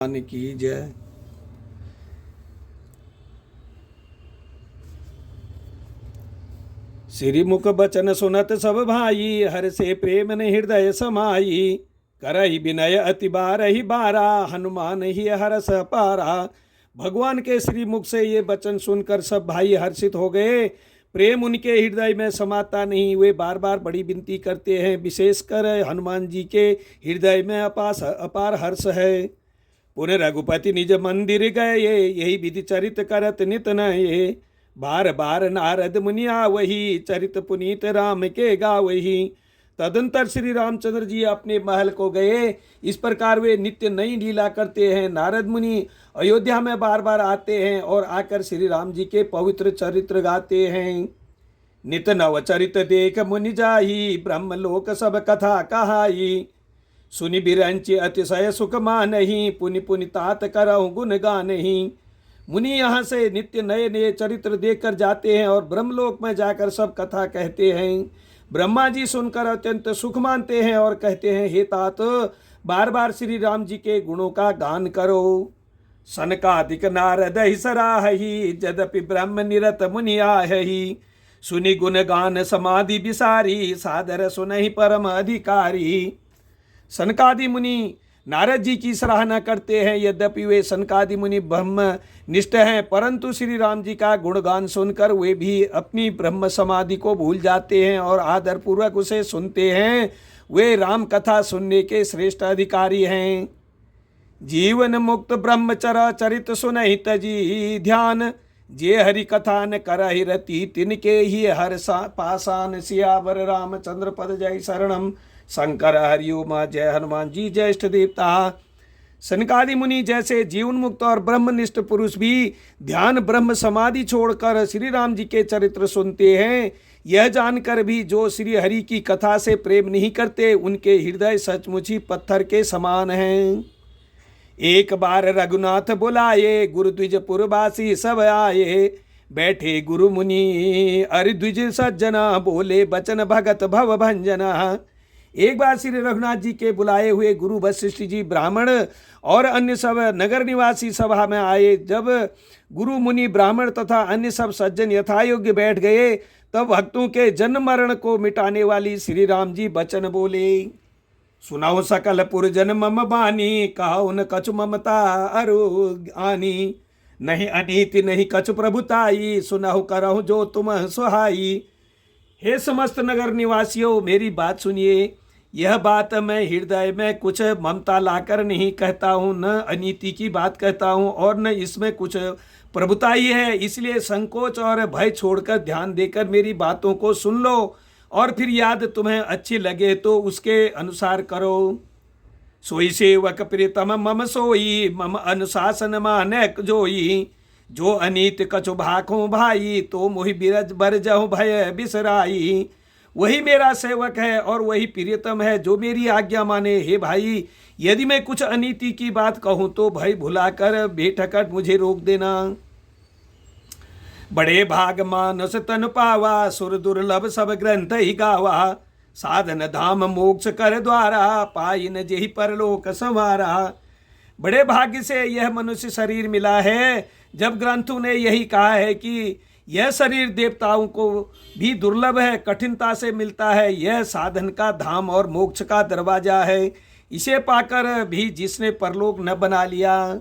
की जय। श्री मुख बचन सुनत सब भाई, हर से प्रेम न हृदय समाई। करहि विनय अति बारहि बारा, हनुमान ही हरस पारा। भगवान के श्री मुख से ये वचन सुनकर सब भाई हर्षित हो गए। प्रेम उनके हृदय में समाता नहीं, वे बार बार बड़ी विनती करते हैं। विशेषकर हनुमान जी के हृदय में अपार हर्ष है। पुनः रघुपति निज मंदिर गए, यही विधि चरित करत नित नये। बार बार नारद मुनि आवही, चरित पुनीत राम के गावही। तदंतर श्री रामचंद्र जी अपने महल को गए। इस प्रकार वे नित्य नई लीला करते हैं। नारद मुनि अयोध्या में बार बार आते हैं और आकर श्री राम जी के पवित्र चरित्र गाते हैं। नित नव चरित देख मुनि जाही, ब्रह्म लोक सब कथा कहाई। सुनि बिरंचि अतिशय सुख मानहि, पुनि पुनि तात करहु गुण गानहि। मुनि यहाँ से नित्य नए नए चरित्र देखकर जाते हैं और ब्रह्मलोक में जाकर सब कथा कहते हैं। ब्रह्मा जी सुनकर अत्यंत सुख मानते हैं और कहते हैं, हे तात, बार बार श्री राम जी के गुणों का गान करो। सनकादिक नारद ही सराहहि, यद्यपि ब्रह्म निरत मुनि आहहि। सुनि गुण गान समाधि विसारी, सादर सुनहि परम अधिकारी। सनकादि मुनि नारद जी की सराहना करते हैं। यद्यपि वे सनकादि मुनि ब्रह्म निष्ठ हैं, परंतु श्री राम जी का गुणगान सुनकर वे भी अपनी ब्रह्म समाधि को भूल जाते हैं और आदरपूर्वक उसे सुनते हैं। वे राम कथा सुनने के श्रेष्ठ अधिकारी हैं। जीवन मुक्त ब्रह्मचर चरित सुनहि तजी ध्यान, जे हरि कथा न करहि रति, तिनके ही हर पासान। सियावर रामचंद्र पद जय शरणम। शंकर हरिओम। जय हनुमान जी, जय इष्ट देवता। सनकादि मुनि जैसे जीवन मुक्त और ब्रह्मनिष्ठ पुरुष भी ध्यान ब्रह्म समाधि छोड़कर श्री राम जी के चरित्र सुनते हैं। यह जानकर भी जो श्री हरि की कथा से प्रेम नहीं करते, उनके हृदय सचमुच ही पत्थर के समान हैं। एक बार रघुनाथ बुलाए, गुरु द्विज पुरवासी सब आए। बैठे गुरु मुनि अरि द्विज सज्जना, बोले बचन भगत भव भंजना। एक बार श्री रघुनाथ जी के बुलाए हुए गुरु वशिष्ठ जी, ब्राह्मण और अन्य सब नगर निवासी सभा में आए। जब गुरु मुनि ब्राह्मण तथा अन्य सब सज्जन यथायोग्य बैठ गए, तब भक्तों के जन्म मरण को मिटाने वाली श्री राम जी वचन बोले। सुनाओ सकल पुरजन मम बानी, कहो न कछु ममता अरु आनी। नहीं अनीति नहीं कछु प्रभुताई, सुनहु करहु जो तुम सुहाई। हे समस्त नगर निवासियों, मेरी बात सुनिए। यह बात मैं हृदय में कुछ ममता लाकर नहीं कहता हूँ, न अनीति की बात कहता हूँ और न इसमें कुछ प्रभुताई है। इसलिए संकोच और भय छोड़कर ध्यान देकर मेरी बातों को सुन लो और फिर याद तुम्हें अच्छी लगे तो उसके अनुसार करो। सोई सेवक प्रियतम मम सोई, मम अनुशासन माने जोई। जो अनीत कछु भाखों भाई, तो मोहि बिरज बरजहु भय बिसराई। वही मेरा सेवक है और वही प्रियतम है जो मेरी आज्ञा माने। हे भाई, यदि मैं कुछ अनीति की बात कहूँ तो भय भुलाकर बेठकट मुझे रोक देना। बड़े भाग मानस तन पावा, सुर दुर्लभ सब ग्रंथ ही गावा। साधन धाम मोक्ष कर द्वारा, पाई न जेहि परलोक संवारा। बड़े भाग्य से यह मनुष्य शरीर मिला है। जब ग्रंथों ने यही कहा है कि यह शरीर देवताओं को भी दुर्लभ है, कठिनता से मिलता है। यह साधन का धाम और मोक्ष का दरवाजा है। इसे पाकर भी जिसने परलोक न बना लिया,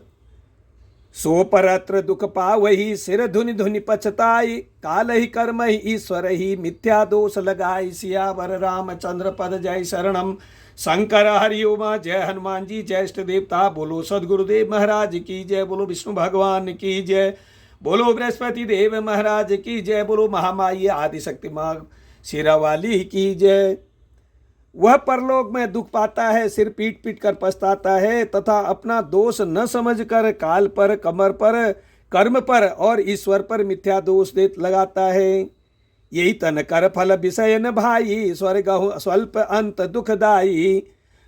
सो परत्र दुख पावही, सिर धुनि धुनि पछताई। काल ही कर्म ही ईश्वर ही, मिथ्या दोष लगाई। सियावर रामचंद्र पद जय शरणम। शंकर हरिओम। जय हनुमान जी, जय इष्ट देवता। बोलो सदगुरुदेव महाराज की जय। बोलो विष्णु भगवान की जय। बोलो बृहस्पति देव महाराज की जय। बोलो महामाई आदिशक्ति माँ शेरावाली की जय। वह परलोक में दुख पाता है, सिर पीट पीट कर पछताता है तथा अपना दोष न समझकर काल पर, कमर पर, कर्म पर और ईश्वर पर मिथ्या दोष दे लगाता है। यही तन कर फल विषय न भाई, स्वर्ग स्वल्प अंत दुखदाई।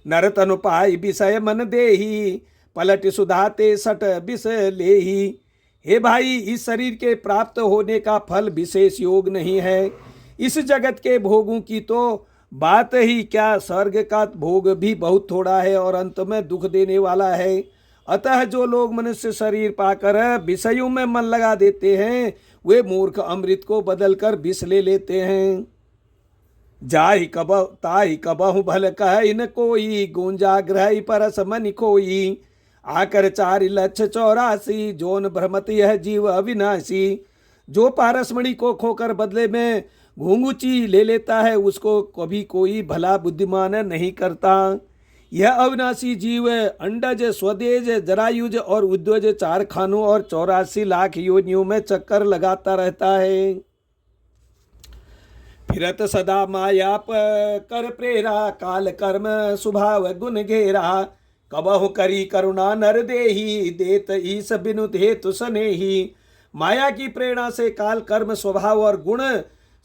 नर तनु पाई विषय मन देही, पलट सुधाते सट विष लेही। हे भाई, इस शरीर के प्राप्त होने का फल विशेष योग नहीं है। इस जगत के भोगों की तो बात ही क्या, स्वर्ग का भोग भी बहुत थोड़ा है और अंत में दुख देने वाला है। अतः जो लोग मनुष्य शरीर पाकर विषयों में मन लगा देते हैं वे मूर्ख अमृत को बदलकर विष ले लेते हैं। जाहि कब ताहि कबहु भल कह इन कोई, गूंजा ग्रह परस मन कोई। आकर 4,84,000 जोन भ्रमत यह जीव अविनाशी। जो पारसमणि को खोकर बदले में घुंघुची ले लेता है उसको कभी कोई भला बुद्धिमान नहीं करता। यह अविनाशी जीव अंडज, स्वदेज, जरायुज और उद्वज 4 खानों और 84 लाख योनियों में चक्कर लगाता रहता है। फिरत सदा माया कर प्रेरा, काल कर्म स्वभाव गुण घेरा। कबहु करी करुणा नर देही, देत ईस बिनु हेतु सनेही। माया की प्रेरणा से काल कर्म स्वभाव और गुण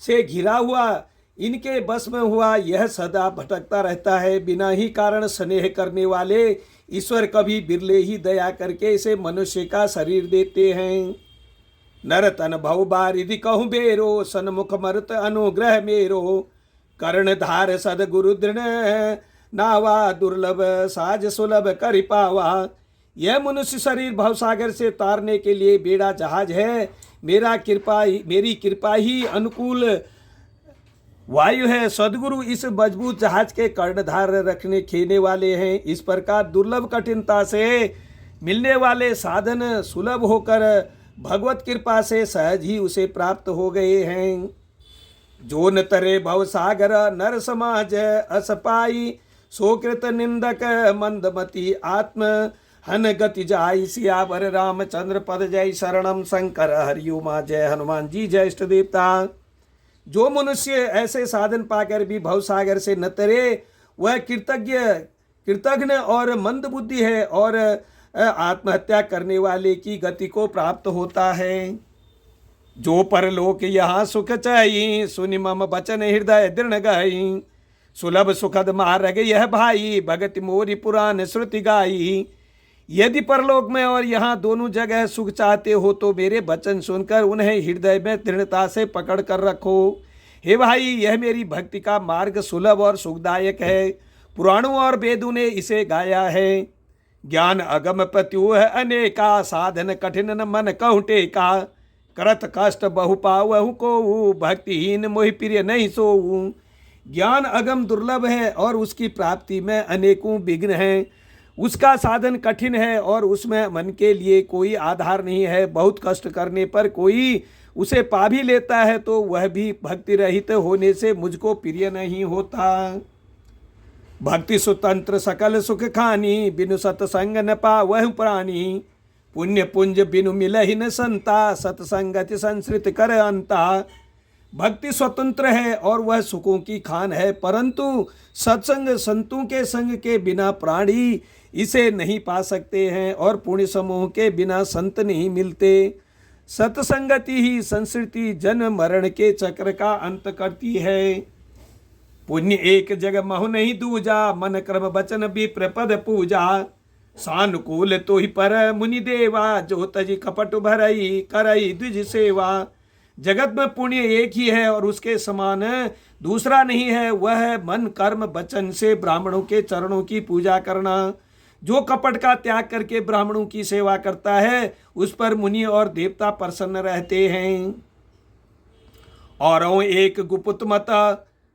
से घिरा हुआ इनके बस में हुआ यह सदा भटकता रहता है। बिना ही कारण स्नेह करने वाले ईश्वर कभी बिरले ही दया करके इसे मनुष्य का शरीर देते हैं। नर तन भव बारिधि कहु बेरो, सन्मुख मरुत अनुग्रह मेरो। कर्ण धार सदगुरु दृढ़ नावा, दुर्लभ साज सुलभ करि पावा। यह मनुष्य शरीर भवसागर से तारने के लिए बेड़ा जहाज है। मेरी कृपा ही अनुकूल वायु है। सदगुरु इस मजबूत जहाज के कर्णधार रखने खेने वाले हैं। इस प्रकार दुर्लभ कठिनता से मिलने वाले साधन सुलभ होकर भगवत कृपा से सहज ही उसे प्राप्त हो गए हैं। जो न तरे भव सागर नर समाज, अस पाई सोकृत निंदक मंदमती। आत्म हन गति जाई, सियावर रामचंद्र पद जय। शरणम शंकर हरिओमा। जय हनुमान जी, जय इष्ट देवता। जो मनुष्य ऐसे साधन पाकर भी भवसागर से न तरे वह कृतघ्न और मंद बुद्धि है और आत्महत्या करने वाले की गति को प्राप्त होता है। जो परलोक यहाँ सुख चाहिए, सुनि मम बचन हृदय दृढ़ गई। सुलभ सुखद मार्ग यह भाई, भगति मोरी पुराण श्रुति गाई। यदि परलोक में और यहाँ दोनों जगह सुख चाहते हो तो मेरे वचन सुनकर उन्हें हृदय में दृढ़ता से पकड़ कर रखो। हे भाई, यह मेरी भक्ति का मार्ग सुलभ और सुखदायक है। पुराणों और वेदों ने इसे गाया है। ज्ञान अगम प्रत्युह अनेका, साधन कठिन न मन कहु टेका। करत कष्ट बहु पावहु को, भक्तिहीन मोहि प्रिय नहीं सोऊ। ज्ञान अगम दुर्लभ है और उसकी प्राप्ति में अनेकों विघ्न हैं। उसका साधन कठिन है और उसमें मन के लिए कोई आधार नहीं है। बहुत कष्ट करने पर कोई उसे पा भी लेता है तो वह भी भक्ति रहित होने से मुझको प्रिय नहीं होता। भक्ति स्वतंत्र सकल सुख खानी, बिनु सत्संग न पावहु प्राणी। पुण्य पुंज बिनु मिलहि न संता, सत्संगति संसृत कर अंता। भक्ति स्वतंत्र है और वह सुखों की खान है, परंतु सत्संग संतों के संग के बिना प्राणी इसे नहीं पा सकते हैं और पुण्य समूह के बिना संत नहीं मिलते। सत्संगति ही संस्कृति जन्म मरण के चक्र का अंत करती है। पुण्य एक जग महु नहीं दूजा, मन क्रम वचन विप्र पद पूजा। सानुकूल तो ही पर मुनि देवा, जो तजी कपट भरई करई द्विज सेवा। जगत में पुण्य एक ही है और उसके समान दूसरा नहीं है, वह है मन कर्म वचन से ब्राह्मणों के चरणों की पूजा करना। जो कपट का त्याग करके ब्राह्मणों की सेवा करता है उस पर मुनि और देवता प्रसन्न रहते हैं। और एक गुप्त मत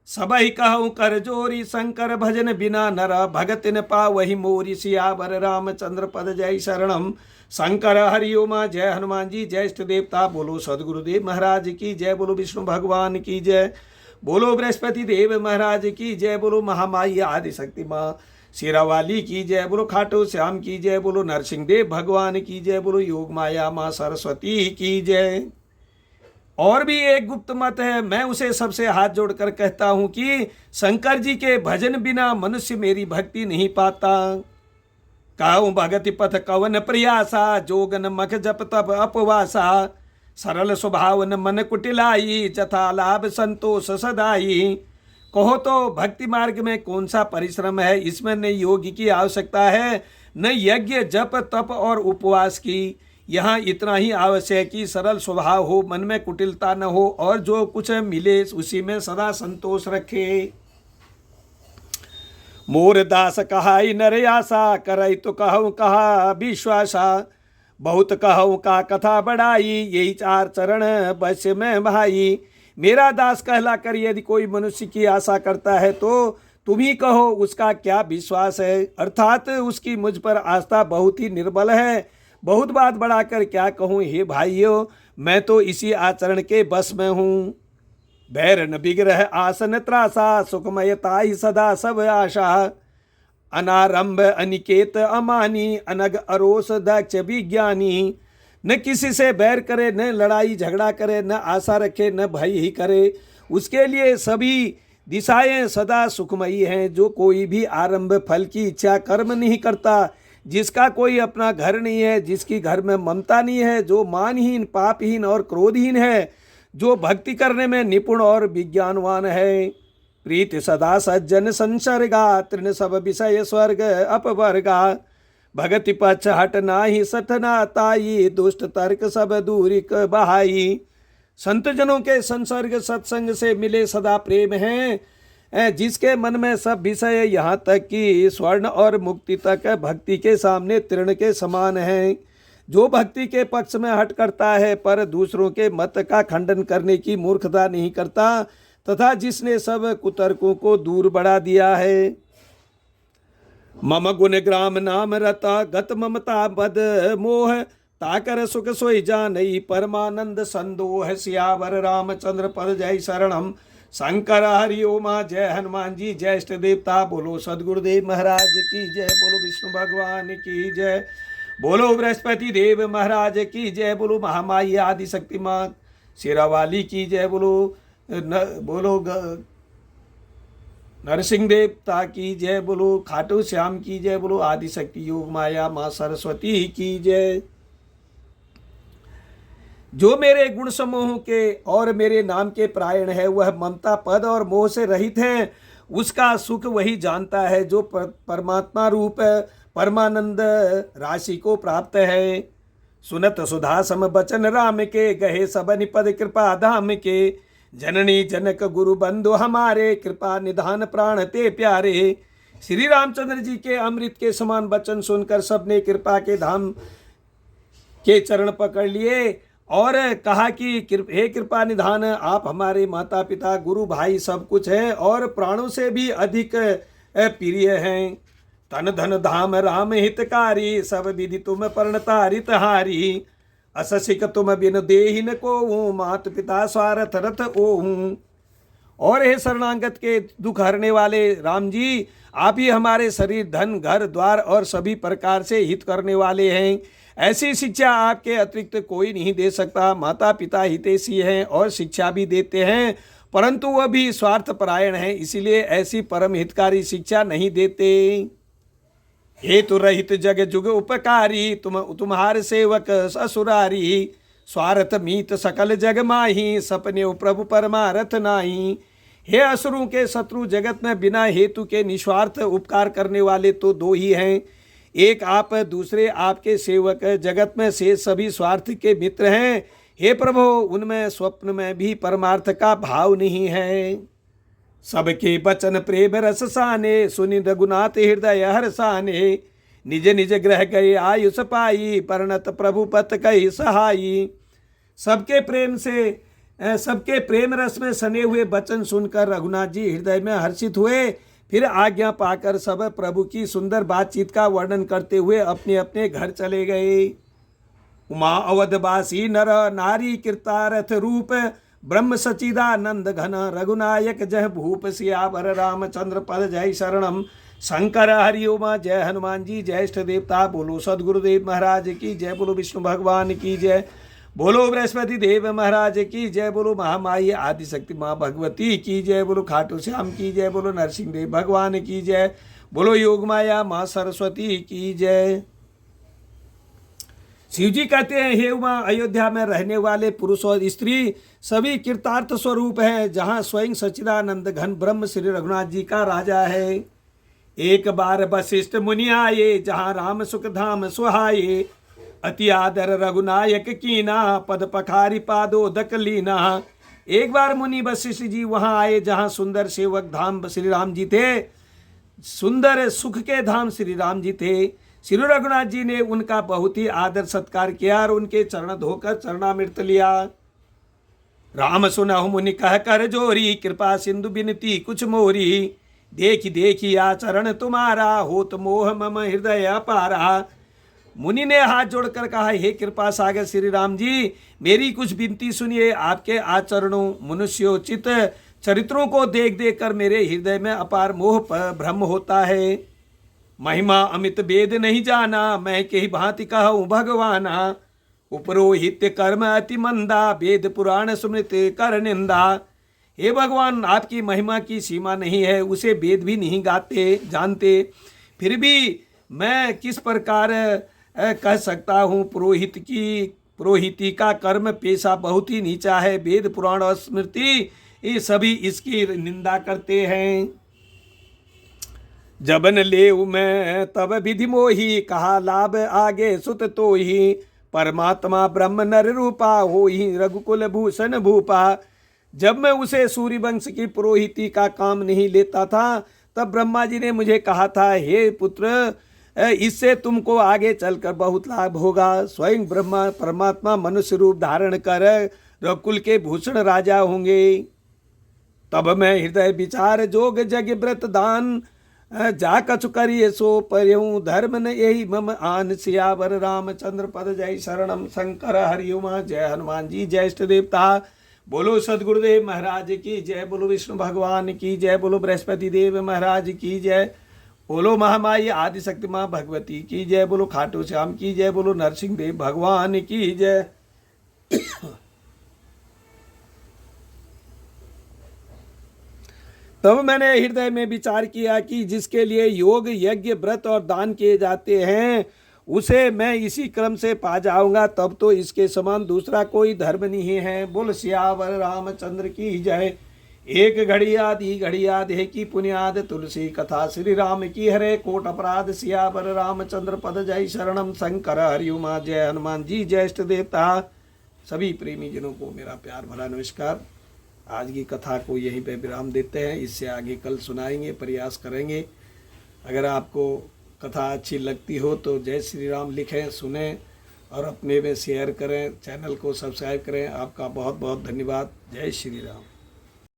सबहि कहूँ कर जोरी, शंकर भजन बिना नर भगत न पावहि मोरी। सियावर रामचंद्र पद जय। शरणम शंकर हरिओमा। जय हनुमान जी, जय इष्ट देवता। बोलो सदगुरुदेव महाराज की जय। बोलो विष्णु भगवान की जय। बोलो बृहस्पति देव महाराज की जय। बोलो महामाई आदिशक्ति माँ शेरावाली की जय। बोलो खाटू श्याम की जय। बोलो नरसिंह देव भगवान की जय। बोलो योग माया माँ सरस्वती की जय। और भी एक गुप्त मत है, मैं उसे सबसे हाथ जोड़कर कहता हूँ कि शंकर जी के भजन बिना मनुष्य मेरी भक्ति नहीं पाता। कहूँ भगति पथ कवन प्रयासा, जोगन मख जप तप अपवासा। सरल स्वभाव न मन कुटिलाई, जथा लाभ संतोष सदाई। कहो तो भक्ति मार्ग में कौन सा परिश्रम है। इसमें न योग की आवश्यकता है न यज्ञ जप तप और उपवास की। यहाँ इतना ही आवश्यक कि सरल स्वभाव हो, मन में कुटिलता न हो और जो कुछ मिले उसी में सदा संतोष रखे। मोर दास कहाई नर आशा, करई तो कहूँ कहा विश्वासा। बहुत कहूँ का कथा बढ़ाई, यही चार चरण बस में भाई। मेरा दास कहला कर यदि कोई मनुष्य की आशा करता है तो तुम ही कहो उसका क्या विश्वास है। अर्थात उसकी मुझ पर आस्था बहुत ही निर्बल है। बहुत बात बढ़ाकर क्या कहूँ हे भाइयों, मैं तो इसी आचरण के बस में हूँ। बैर न बिग्रह आसन त्रासा, सुखमयता ही सदा सब आशा। अनारंभ अनिकेत अमानी, अनग अरोस दक्ष विज्ञानी। न किसी से बैर करे, न लड़ाई झगड़ा करे, न आशा रखे, न भय ही करे। उसके लिए सभी दिशाएं सदा सुखमयी हैं। जो कोई भी आरंभ फल की इच्छा कर्म नहीं करता, जिसका कोई अपना घर नहीं है, जिसकी घर में ममता नहीं है, जो मानहीन पापहीन और क्रोधहीन है, जो भक्ति करने में निपुण और विज्ञानवान है। प्रीति सदा सज्जन संसर्गा, तृण सब विषय स्वर्ग अपवर्गा। भगति पक्ष हट नाही सठना ताई, दुष्ट तर्क सब दूरिक बहाई। संत जनों के संसर्ग सत्संग से मिले सदा प्रेम है, जिसके मन में सब विषय यहाँ तक कि स्वर्ण और मुक्ति तक भक्ति के सामने तृण के समान है। जो भक्ति के पक्ष में हट करता है पर दूसरों के मत का खंडन करने की मूर्खता नहीं करता, तथा जिसने सब कुतर्कों को दूर बढ़ा दिया है। मम गुण ग्राम नाम रता, गत ममता बद मोह। ताकर सुख सोई जानई, परमानंद संदोह। सियावर रामचंद्र पद जय शरणम। शंकर हरि ओमा। जय हनुमान जी, जय इष्ट देवता। बोलो सदगुरुदेव महाराज की जय। बोलो विष्णु भगवान की जय। बोलो बृहस्पति देव महाराज की जय। बोलो महामाई आदि शक्ति माँ शेरावाली की जय। बोलो नरसिंह देवता की जय। बोलो खाटू श्याम की जय। बोलो आदि शक्ति योग माया माँ सरस्वती की जय। जो मेरे गुण समूह के और मेरे नाम के प्रायण है, वह ममता पद और मोह से रहित है, उसका सुख वही जानता है जो परमात्मा रूप परमानंद राशि को प्राप्त है। सुनत सुधा सम बचन राम के, गहे सब निपद कृपा धाम के। जननी जनक गुरु बंधु हमारे, कृपा निधान प्राण ते प्यारे। श्री रामचंद्र जी के अमृत के समान वचन सुनकर सबने कृपा के धाम के चरण पकड़ लिए और कहा कि हे कृपा निधान, आप हमारे माता पिता गुरु भाई सब कुछ हैं और प्राणों से भी अधिक प्रिय हैं। तन धन धाम राम हितकारी, सब विधि तुम पर्णतारित हारी। अससिक तुम बिन देहिन को, मात पिता स्वार्थ रथ ओहूँ। और हे शरणागत के दुख हरने वाले राम जी, आप ही हमारे शरीर धन घर द्वार और सभी प्रकार से हित करने वाले हैं। ऐसी शिक्षा आपके अतिरिक्त कोई नहीं दे सकता। माता पिता हितैषी हैं और शिक्षा भी देते हैं, परंतु वह भी स्वार्थपरायण हैं, इसीलिए ऐसी परम हितकारी शिक्षा नहीं देते। हेतु रहित जग जुग उपकारी, तुम्हारे सेवक ससुरारी। स्वार्थ मीत सकल जग माही, सपने प्रभु परमारथ नाही। हे असुरों के शत्रु, जगत में बिना हेतु के निस्वार्थ उपकार करने वाले तो दो ही हैं, एक आप, दूसरे आपके सेवक। जगत में से सभी स्वार्थ के मित्र हैं। हे प्रभु, उनमें स्वप्न में भी परमार्थ का भाव नहीं है। सबके बचन प्रेम रस साने, सुनि रघुनाथ हृदय हर्षाने। निज निज ग्रह गए आयुष पाई, परणत प्रभु पत कई सहाई। सबके प्रेम रस में सने हुए वचन सुनकर रघुनाथ जी हृदय में हर्षित हुए। फिर आज्ञा पाकर सब प्रभु की सुंदर बातचीत का वर्णन करते हुए अपने अपने घर चले गए। उमा अवधवासी नर नारी कृतारथ रूप, ब्रह्म सचिदानंद घन रघुनायक जय भूप। सियावर रामचंद्र पद जय शरणम। शंकर हरि ओम। जय हनुमान जी, जय इष्ट देवता। बोलो सदगुरुदेव महाराज की जय। बोलो विष्णु भगवान की जय। बोलो बृहस्पति देव महाराज की जय। बोलो महामाई आदि शक्ति माँ भगवती की जय। बोलो खाटू श्याम की जय। बोलो नरसिंह देव भगवान की जय। बोलो योग माया माँ सरस्वती की जय। शिव जी कहते हैं, हे उमा, अयोध्या में रहने वाले पुरुष और स्त्री सभी कृतार्थ स्वरूप हैं, जहाँ स्वयं सच्चिदानंद घन ब्रह्म श्री रघुनाथ जी का राजा है। एक बार वशिष्ठ मुनि आए, जहाँ राम सुख धाम सुहाये। अति आदर रघुनायक कीना, पद पखारी पादोदक लीना। एक बार मुनि वशिष्ठ जी वहाँ आए जहाँ सुंदर सेवक धाम श्री राम जी थे, सुंदर सुख के धाम श्री राम जी थे। श्री रघुनाथ जी ने उनका बहुत ही आदर सत्कार किया और उनके चरण धोकर चरणामृत लिया। राम सुनहु मुनि कह कर जोरी, कृपा सिंधु बिनती कुछ मोरी। देखी देखी आचरण तुम्हारा, होत मोह मम हृदय अपारा। मुनि ने हाथ जोड़कर कहा, हे कृपा सागर श्री राम जी, मेरी कुछ विनती सुनिए। आपके आचरणों मनुष्योचित चरित्रों को देख देख कर मेरे हृदय में अपार मोह भ्रम होता है। महिमा अमित वेद नहीं जाना, मैं के भांति कहूँ भगवाना। उपरोहित कर्म अति मंदा, वेद पुराण स्मृति कर निंदा। हे भगवान, आपकी महिमा की सीमा नहीं है, उसे वेद भी नहीं गाते जानते, फिर भी मैं किस प्रकार कह सकता हूँ। पुरोहिती का कर्म पेशा बहुत ही नीचा है। वेद पुराण और स्मृति ये सभी इसकी निंदा करते हैं। जबन ले मैं तब विधि मोही, कहा लाभ आगे सुत तो ही। परमात्मा ब्रह्म नर रूपा, हो ही रघुकुल भूषण भूपा। जब मैं उसे सूर्यवंश की पुरोहिती का काम नहीं लेता था, तब ब्रह्मा जी ने मुझे कहा था, हे पुत्र, इससे तुमको आगे चलकर बहुत लाभ होगा। स्वयं ब्रह्मा परमात्मा मनुष्य रूप धारण कर रघुकुल के भूषण राजा होंगे। तब मैं हृदय विचार जोग जग व्रत दान, जा कछु करिए सो पर्यू। धर्म न यही मम आन, सियावर रामचंद्र पद जय शरणम शंकर हरिओमा। जय हनुमान जी, जय इष्ट देवता। बोलो सदगुरुदेव महाराज की जय, बोलो विष्णु भगवान की जय, बोलो बृहस्पति देव महाराज की जय, बोलो महामाई आदिशक्ति माँ भगवती की जय, बोलो खाटू श्याम की जय, बोलो नरसिंह देव भगवान की जय। तब मैंने हृदय में विचार किया कि जिसके लिए योग यज्ञ व्रत और दान किए जाते हैं, उसे मैं इसी क्रम से पा जाऊंगा। तब तो इसके समान दूसरा कोई धर्म नहीं है। बोल सियावर रामचंद्र की जय। एक घड़ी आधे की पुण्याद, तुलसी कथा श्री राम की हरे। कोट अपराध सियावर रामचंद्र पद जय शरणम शंकर हरिओमा। जय हनुमान जी, जय इष्ट देवता। सभी प्रेमी जनों को मेरा प्यार भरा नमस्कार। आज की कथा को यहीं पे विराम देते हैं, इससे आगे कल सुनाएंगे, प्रयास करेंगे। अगर आपको कथा अच्छी लगती हो तो जय श्री राम लिखें, सुनें और अपने में शेयर करें, चैनल को सब्सक्राइब करें। आपका बहुत बहुत धन्यवाद। जय श्री राम।